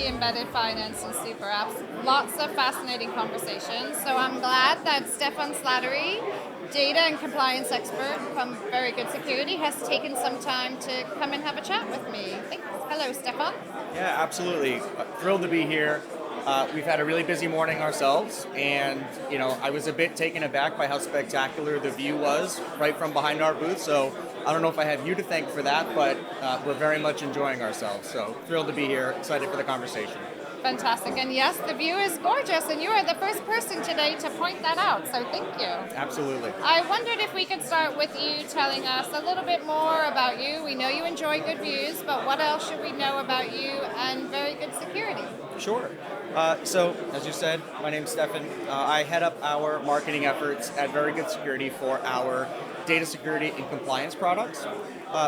the embedded finance and super apps. Lots of fascinating conversations. So I'm glad that Stefan Slattery, data and compliance expert from Very Good Security, has taken some time to come and have a chat with me. Thanks. Hello, Stefan. Yeah, absolutely. Thrilled to be here. We've had a really busy morning ourselves, and I was a bit taken aback by how spectacular the view was right from behind our booth. So I don't know if I have you to thank for that, but we're very much enjoying ourselves. So thrilled to be here, excited for the conversation. Fantastic. And yes, the view is gorgeous, and you are the first person today to point that out, so thank you. Absolutely. I wondered if we could start with you telling us a little bit more about you. We know you enjoy good views, but what else should we know about you and Very Good Security? Sure. So, as you said, my name's Stefan. I head up our marketing efforts at Very Good Security for our data security and compliance products,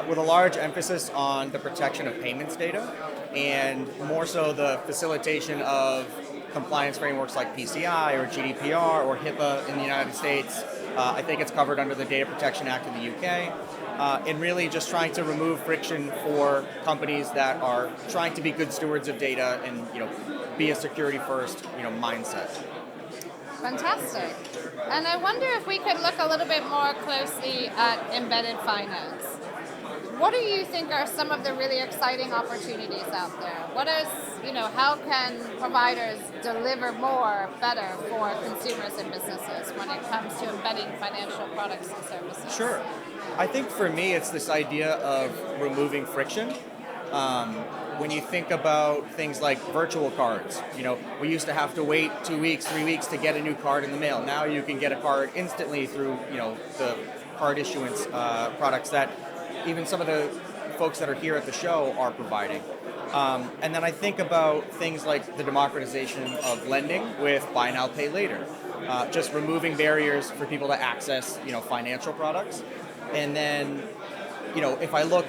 with a large emphasis on the protection of payments data, and more so the facilitation of compliance frameworks like PCI or GDPR or HIPAA in the United States. I think it's covered under the Data Protection Act in the UK. And really just trying to remove friction for companies that are trying to be good stewards of data and be a security first mindset. Fantastic. And I wonder if we could look a little bit more closely at embedded finance. What do you think are some of the really exciting opportunities out there? What is, how can providers deliver more, better for consumers and businesses when it comes to embedding financial products and services? Sure. I think for me, it's this idea of removing friction. When you think about things like virtual cards, we used to have to wait 2 weeks, 3 weeks to get a new card in the mail. Now you can get a card instantly through, the card issuance products that even some of the folks that are here at the show are providing. And then I think about things like the democratization of lending with buy now, pay later. Just removing barriers for people to access, financial products. And then, if I look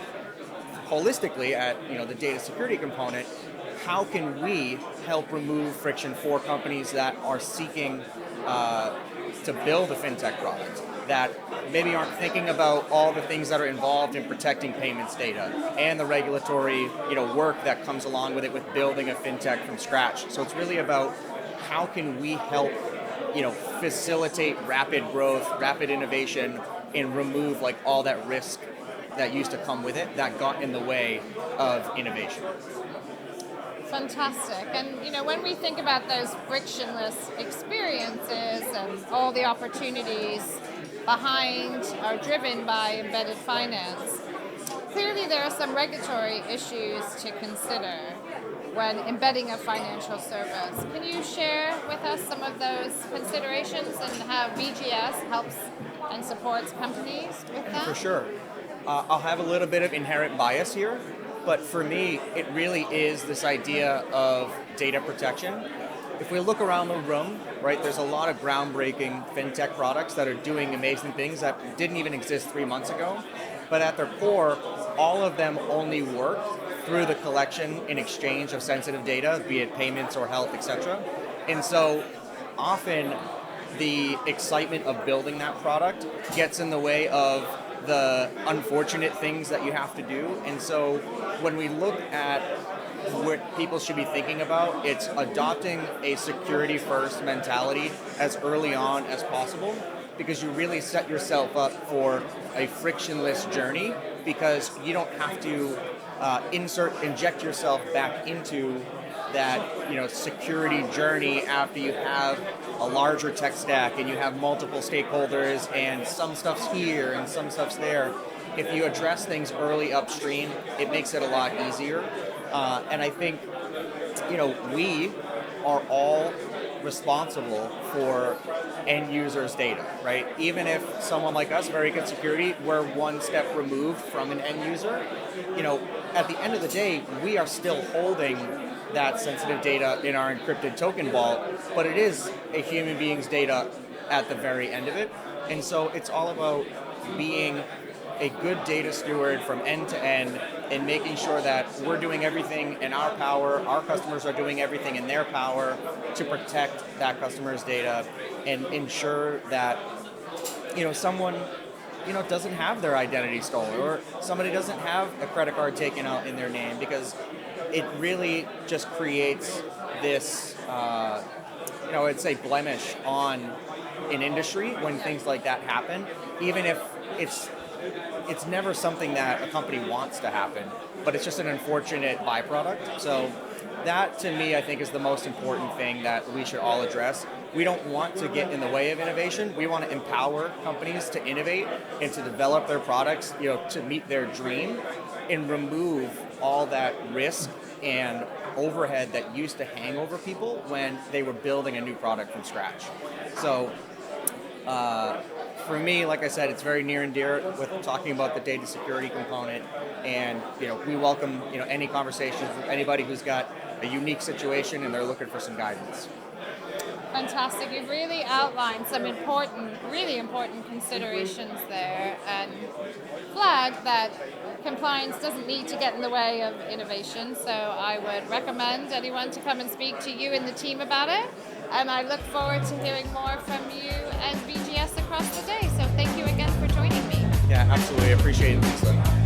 holistically at, the data security component, how can we help remove friction for companies that are seeking to build a fintech product, that maybe aren't thinking about all the things that are involved in protecting payments data and the regulatory, work that comes along with it with building a fintech from scratch. So it's really about how can we help, facilitate rapid growth, rapid innovation, and remove all that risk that used to come with it that got in the way of innovation. Fantastic. And when we think about those frictionless experiences and all the opportunities behind or driven by embedded finance, clearly there are some regulatory issues to consider when embedding a financial service. Can you share with us some of those considerations and how VGS helps and supports companies with that? For sure. I'll have a little bit of inherent bias here, but for me, it really is this idea of data protection. If we look around the room, right, there's a lot of groundbreaking fintech products that are doing amazing things that didn't even exist 3 months ago, but at their core, all of them only work through the collection and exchange of sensitive data, be it payments or health, etc. And so often the excitement of building that product gets in the way of the unfortunate things that you have to do. And so when we look at what people should be thinking about, it's adopting a security first mentality as early on as possible, because you really set yourself up for a frictionless journey, because you don't have to inject yourself back into that security journey after you have a larger tech stack and you have multiple stakeholders and some stuff's here and some stuff's there. If you address things early upstream, it makes it a lot easier. And I think we are all responsible for end users' data, right? Even if someone like us, Very Good Security, we're one step removed from an end user, at the end of the day, we are still holding that sensitive data in our encrypted token vault, but it is a human being's data at the very end of it. And so it's all about being a good data steward from end to end and making sure that we're doing everything in our power, our customers are doing everything in their power to protect that customer's data and ensure that someone doesn't have their identity stolen, or somebody doesn't have a credit card taken out in their name, because it really just creates this, I'd say blemish on an industry when things like that happen, even if it's never something that a company wants to happen, but it's just an unfortunate byproduct. So that, to me, I think is the most important thing that we should all address. We don't want to get in the way of innovation. We want to empower companies to innovate and to develop their products, to meet their dream, and remove all that risk and overhead that used to hang over people when they were building a new product from scratch. So for me, like I said, it's very near and dear with talking about the data security component, and we welcome any conversations with anybody who's got a unique situation and they're looking for some guidance. Fantastic. You've really outlined some really important considerations there, and flagged that compliance doesn't need to get in the way of innovation. So I would recommend anyone to come and speak to you and the team about it. And I look forward to hearing more from you and BGS across the day. So thank you again for joining me. Yeah, absolutely. I appreciate it, Lisa.